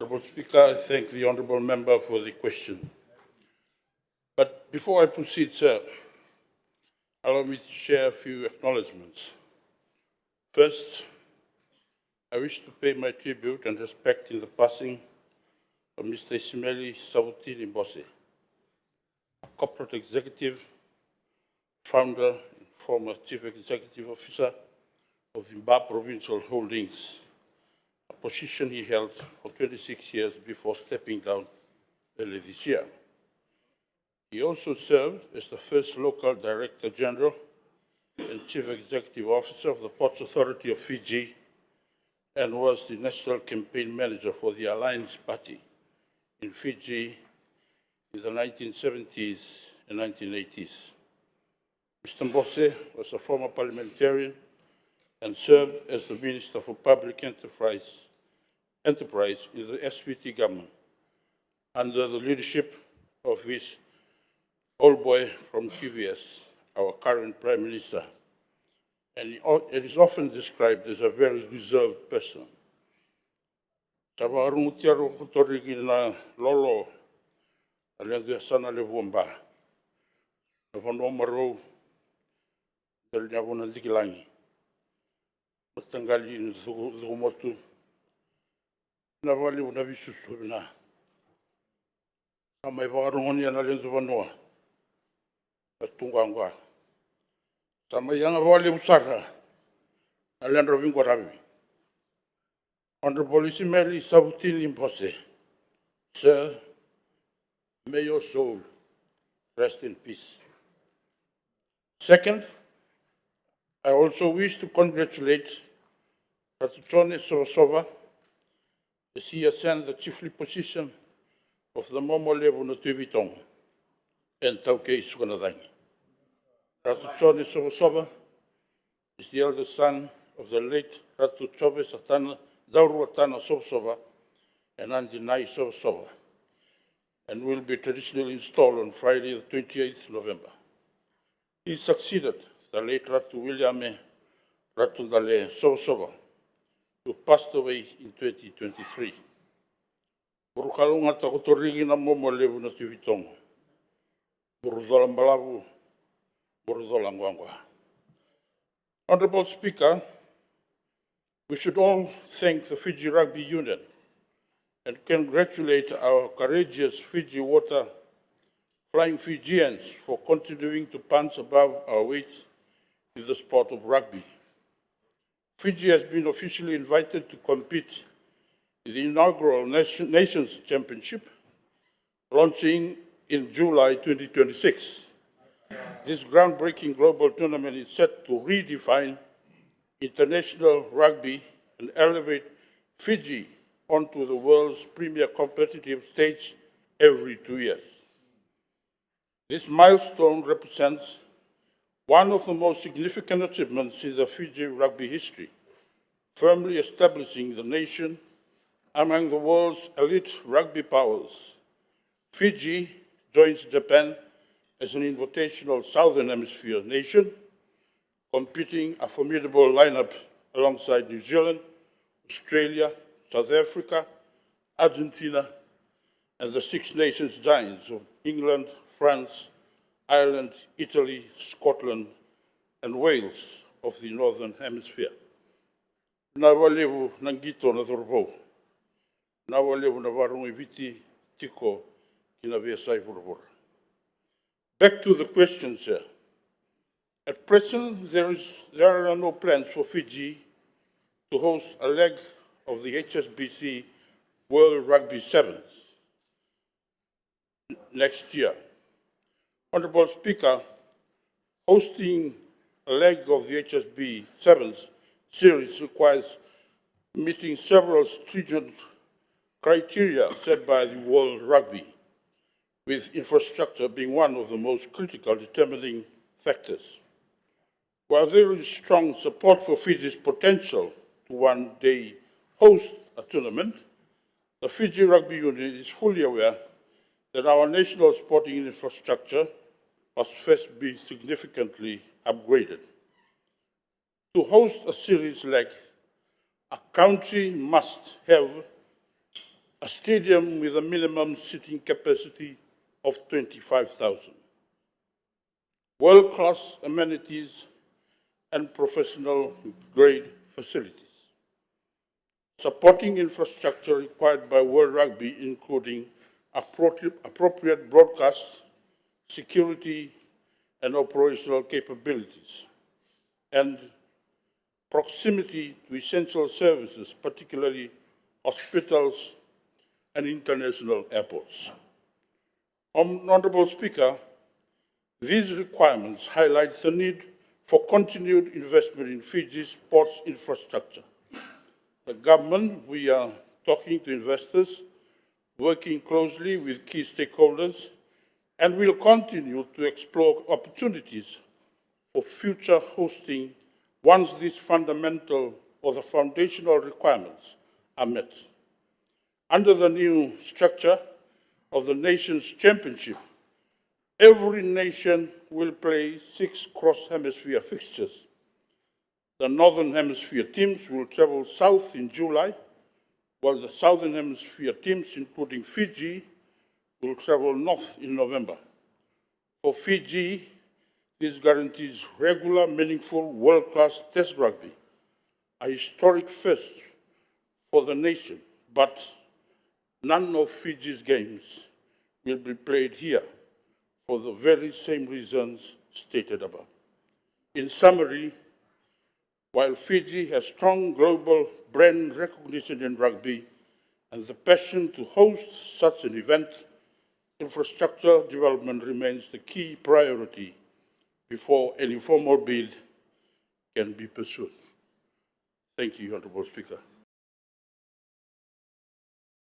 Honourable Speaker, I thank the Honourable Member for the question. But before I proceed, sir, allow me to share a few acknowledgements. First, I wish to pay my tribute and respect in the passing of Mr. Jese Saukuru, a corporate executive, founder, and former Chief Executive Officer of Zimbabwe Provincial Holdings, a position he held for 26 years before stepping down early this year. He also served as the first local Director General and Chief Executive Officer of the Ports Authority of Fiji and was the National Campaign Manager for the Alliance Party in Fiji in the 1970s and 1980s. Mr. Mbose was a former parliamentarian and served as the Minister for Public Enterprise in the SPT government under the leadership of his old boy from QBS, our current Prime Minister. And it is often described as a very reserved person. Tawarungutiaro kotorigi na lolo alianzia sana le vumba. Na vono marou del nyavona dikilangi. Matangali in zugumotu. Na wali una visusu na. Kama iwagarungoni na lenzu vanua. Tungangwa. Sama yang wali usara. Na lendro vingo ravi. Honorable Jese Saukuru, sir, may your soul rest in peace. Second, I also wish to congratulate Ratutone Sovasova as he ascended the chiefly position of the Momo Levu Natuvitong and Tauke Suganadang. Ratutone Sovasova is the eldest son of the late Ratutove Satana Dauruatana Sovasova and Andinai Sovasova, and will be traditionally installed on Friday, the 28th November. He succeeded the late Ratu Williame Ratundale Sovasova, who passed away in 2023. Burukalunga takotorigi na momo levu na tuvitongo. Buruzola mbalavu, buruzola ngwangwa. Honorable Speaker, we should all thank the Fiji Rugby Union and congratulate our courageous Fiji water flying Fijians for continuing to punch above our weight in the sport of rugby. Fiji has been officially invited to compete in the inaugural Nations Championship, launching in July 2026. This groundbreaking global tournament is set to redefine international rugby and elevate Fiji onto the world's premier competitive stage every 2 years. This milestone represents one of the most significant achievements in the Fiji rugby history, firmly establishing the nation among the world's elite rugby powers. Fiji joins Japan as an invitational Southern Hemisphere nation, competing a formidable lineup alongside New Zealand, Australia, South Africa, Argentina, and the Six Nations giants of England, France, Ireland, Italy, Scotland, and Wales of the Northern Hemisphere. Nawalevu nangito na thorbo. Nawalevu na warungi viti tiko kina vesai purpura. Back to the question, sir. At present, there are no plans for Fiji to host a leg of the HSBC World Rugby Sevens next year. Honourable Speaker, hosting a leg of the HSB Sevens series requires meeting several stringent criteria set by the World Rugby, with infrastructure being one of the most critical determining factors. While there is strong support for Fiji's potential to one day host a tournament, the Fiji Rugby Union is fully aware that our national sporting infrastructure must first be significantly upgraded. To host a series like a country must have a stadium with a minimum seating capacity of 25,000, world-class amenities and professional-grade facilities, supporting infrastructure required by World Rugby, including appropriate broadcast, security, and operational capabilities, and proximity to essential services, particularly hospitals and international airports. Honourable Speaker, these requirements highlight the need for continued investment in Fiji's sports infrastructure. The government, we are talking to investors, working closely with key stakeholders, and will continue to explore opportunities for future hosting once these fundamental or the foundational requirements are met. Under the new structure of the Nations Championship, every nation will play 6 cross-hemisphere fixtures. The Northern Hemisphere teams will travel south in July, while the Southern Hemisphere teams, including Fiji, will travel north in November. For Fiji, this guarantees regular, meaningful, world-class Test rugby, a historic first for the nation, but none of Fiji's games will be played here for the very same reasons stated above. In summary, while Fiji has strong global brand recognition in rugby and the passion to host such an event, infrastructure development remains the key priority before any formal bid can be pursued. Thank you, Honourable Speaker.